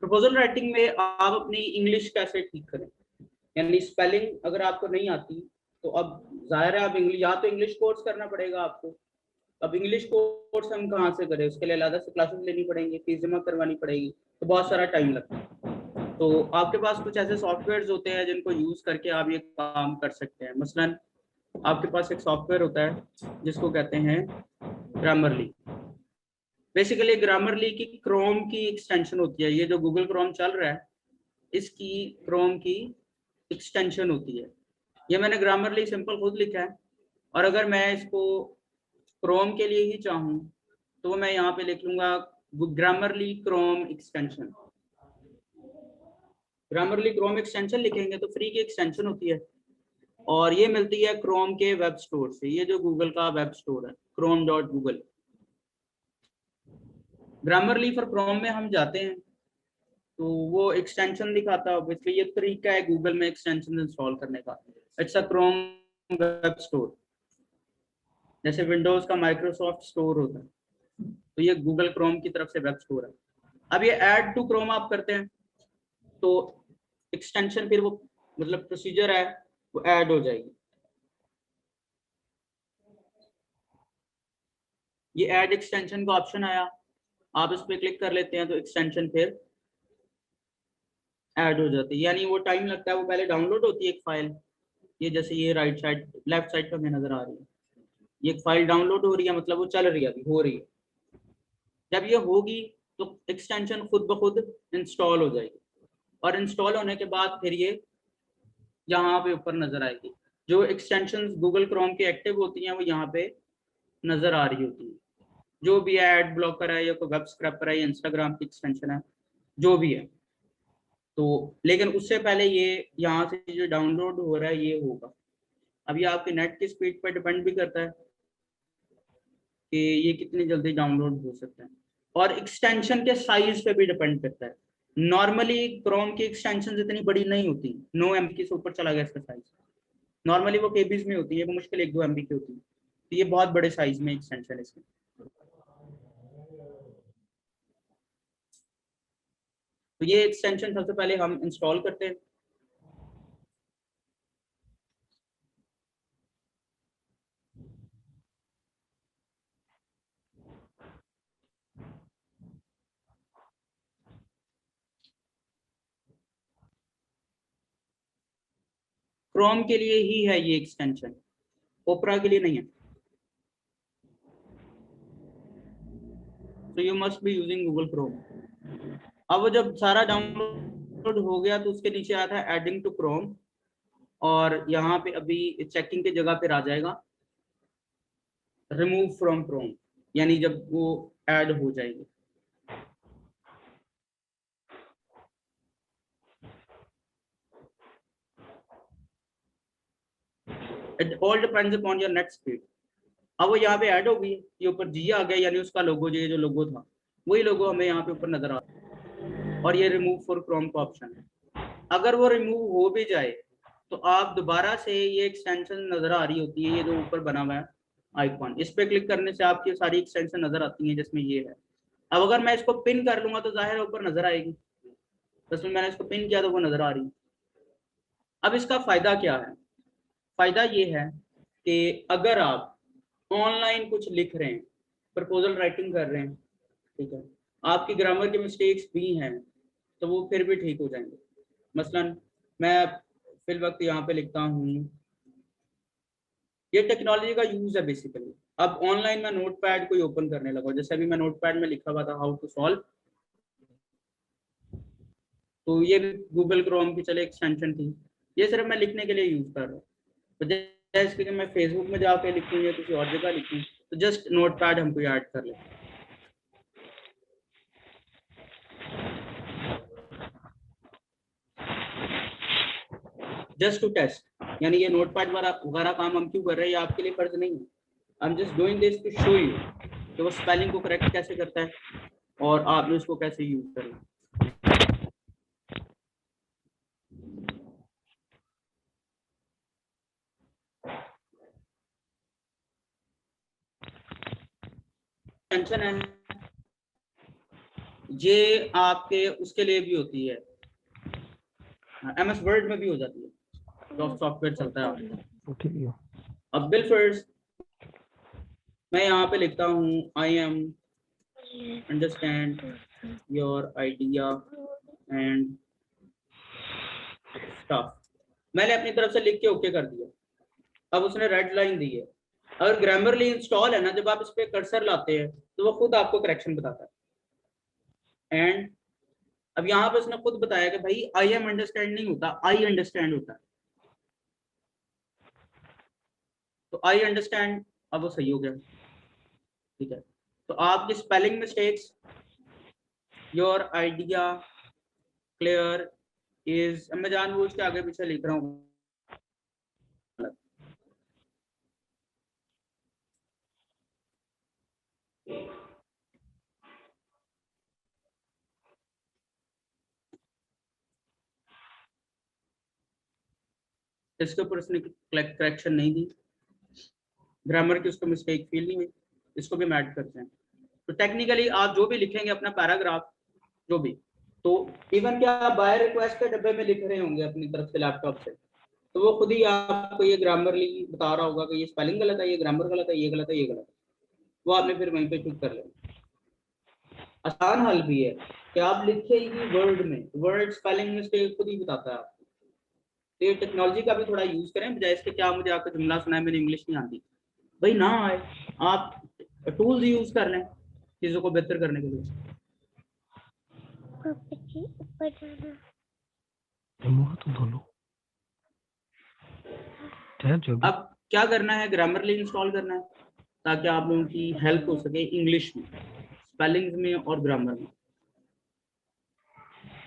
Proposal writing में आप अपनी इंग्लिश कैसे ठीक करें, यानी स्पेलिंग अगर आपको नहीं आती तो अब जाहिर है आप इंग्लिश, या तो इंग्लिश कोर्स करना पड़ेगा आपको। अब इंग्लिश कोर्स हम कहाँ से करें, उसके लिए अलग से क्लासेस लेनी पड़ेंगी, फीस जमा करवानी पड़ेगी, तो बहुत सारा टाइम लगता है। तो आपके पास कुछ ऐसे सॉफ्टवेयर होते हैं जिनको यूज करके आप ये काम कर सकते हैं। मसलन आपके पास एक सॉफ्टवेयर होता है जिसको कहते हैं ग्रामरली। बेसिकली ग्रामरली की क्रोम की एक्सटेंशन होती है। ये जो गूगल क्रोम चल रहा है इसकी क्रोम की एक्सटेंशन होती है। ये मैंने ग्रामरली सिंपल खुद लिखा है, और अगर मैं इसको क्रोम के लिए ही चाहूँ तो मैं यहाँ पे लिख लूंगा Grammarly Chrome extension. Grammarly Chrome extension लिखेंगे तो फ्री की एक्सटेंशन होती है, और ये मिलती है क्रोम के वेब स्टोर से। ये जो गूगल का वेब स्टोर है chrome.google। ग्रामरली फॉर क्रोम में हम जाते हैं तो वो एक्सटेंशन दिखाता है। ऑब्वियसली ये तरीका है गूगल में एक्सटेंशन इंस्टॉल करने का। It's a Chrome web store, जैसे विंडोज का माइक्रोसॉफ्ट स्टोर होता है, तो ये गूगल क्रोम की तरफ से वेब स्टोर है। अब ये ऐड टू क्रोम आप करते हैं तो एक्सटेंशन फिर वो मतलब प्रोसीजर है वो ऐड हो जाएगी। ये ऐड एक्सटेंशन का ऑप्शन आया, आप इस पर क्लिक कर लेते हैं तो एक्सटेंशन फिर ऐड हो जाती है। यानी वो टाइम लगता है, वो पहले डाउनलोड होती है एक फाइल। ये जैसे ये राइट साइड लेफ्ट साइड पर हमें नजर आ रही है, ये एक फाइल डाउनलोड हो रही है, मतलब वो चल रही है, अभी हो रही है। जब ये होगी तो एक्सटेंशन खुद ब खुद इंस्टॉल हो जाएगी, और इंस्टॉल होने के बाद फिर ये यहाँ पे ऊपर नजर आएगी। जो एक्सटेंशन गूगल क्रोम की एक्टिव होती हैं वो यहाँ पे नजर आ रही होती है। जो भी है, एड ब्लॉकर है या कोई वेब स्क्रैपर है या इंस्टाग्राम की एक्सटेंशन है, जो भी है। तो लेकिन उससे पहले ये यहाँ से जो डाउनलोड हो रहा है ये होगा। अब ये आपके नेट की स्पीड पर डिपेंड भी करता है कि ये कितनी जल्दी डाउनलोड हो सकता है, और एक्सटेंशन के साइज पे भी डिपेंड करता है। नॉर्मली क्रोम की एक्सटेंशन इतनी बड़ी नहीं होती, 9 MB से ऊपर चला गया इसका साइज। नॉर्मली वो केबीज में होती है, वो मुश्किल 1-2 MB की होती है, तो ये बहुत बड़े साइज में एक्सटेंशन है इसमें। तो ये एक्सटेंशन सबसे पहले हम इंस्टॉल करते हैं। क्रोम के लिए ही है ये एक्सटेंशन, ओपरा के लिए नहीं है। तो you must be using Google Chrome. अब वो जब सारा डाउनलोड हो गया तो उसके नीचे आता है एडिंग टू क्रोम, और यहाँ पे अभी चेकिंग की जगह पे आ जाएगा रिमूव फ्रॉम क्रोम, यानी जब वो ऐड हो जाएगी। It all depends upon your net speed. अब वो यहाँ पे ऐड हो गई, ये ऊपर जी आ गया, यानी उसका लोगो, ये जो लोगो था वही लोगो हमें यहाँ पे ऊपर नजर आ रहा है, और ये रिमूव फॉर क्रोम का ऑप्शन है। अगर वो रिमूव हो भी जाए तो आप दोबारा से ये एक्सटेंशन नजर आ रही होती है, ये जो ऊपर बना हुआ है आइकॉन, इस पे क्लिक करने से आपकी सारी एक्सटेंशन नजर आती हैं जिसमें ये है। अब अगर मैं इसको पिन कर लूंगा तो जाहिर ऊपर नजर आएगी, जिसमें मैंने इसको पिन किया तो वो नजर आ रही है। अब इसका फायदा क्या है? फायदा ये है कि अगर आप ऑनलाइन कुछ लिख रहे हैं, प्रपोजल राइटिंग कर रहे हैं, ठीक है, आपकी ग्रामर की मिस्टेक्स भी हैं तो वो फिर भी ठीक हो जाएंगे। मसलन मैं फिल वक्त यहाँ पे लिखता हूँ, ये टेक्नोलॉजी का यूज है बेसिकली। अब ऑनलाइन मैं नोटपैड को ही ओपन करने लगा, जैसे अभी मैं नोटपैड में लिखा हुआ था हाउ टू सॉल्व, तो ये गूगल क्रोम की चले एक्सटेंशन थी, ये सिर्फ मैं लिखने के लिए यूज कर रहा हूँ। तो जैसे कि मैं फेसबुक में जाके लिखूँ या किसी और जगह लिखूँ तो जस्ट नोटपैड हमको ऐड कर लेते हैं। जस्ट टू टेस्ट, यानी ये नोटपैड वगैरह काम हम क्यों कर रहे हैं, ये आपके लिए फर्ज नहीं है। I am just doing this to show you कि वो स्पेलिंग को करेक्ट कैसे करता है और आपने उसको कैसे यूज करना। टेंशन है ये आपके उसके लिए भी होती है, MS वर्ड में भी हो जाती है, सॉफ्टवेयर चलता है आपका। अब बिल फर्स्ट मैं यहाँ पे लिखता हूँ I am understand your idea and stuff. मैंने अपनी तरफ से लिख के ओके कर दिया। अब उसने रेड लाइन दी है। अगर ग्रामरली इंस्टॉल है ना, जब आप इस पे कर्सर लाते हैं तो वो खुद आपको करेक्शन बताता है। एंड अब यहाँ पे उसने खुद बताया कि भाई आई एम अंडरस्टैंड नहीं होता, आई अंडरस्टैंड होता है। तो आई अंडरस्टैंड अब वो सही हो गया, ठीक है। तो आपकी spelling mistakes, your idea clear is, मैं जानबूझ के आगे पीछे लिख रहा हूँ, इसके ऊपर उसने करेक्शन नहीं दी, ग्रामर की उसको मिस्टेक फील नहीं हुई, इसको भी हम ऐड करते हैं। तो टेक्निकली आप जो भी लिखेंगे अपना पैराग्राफ जो भी, तो इवन क्या आप बाय रिक्वेस्ट के डब्बे में लिख रहे होंगे अपनी तरफ से लैपटॉप से, तो वो खुद ही आपको ये ग्रामरली बता रहा होगा कि ये स्पेलिंग गलत है, ये ग्रामर गलत है, ये गलत है, ये गलत है। वो आपने फिर वहीं पे चुप कर लेना। आसान हल भी है कि आप लिखे ही वर्ड में, वर्ड स्पेलिंग मिस्टेक खुद ही बताता है आपको। तो ये टेक्नोलॉजी का भी थोड़ा यूज करें, बजाय इसके क्या मुझे आपको जुमला सुना है मैंने इंग्लिश नहीं आती, भाई ना आए, आप टूल्स यूज कर लें चीजों को बेहतर करने के लिए। अब क्या करना है, ग्रामरली इंस्टॉल करना है ताकि आप लोगों की हेल्प हो सके इंग्लिश में, स्पेलिंग्स में और ग्रामर में।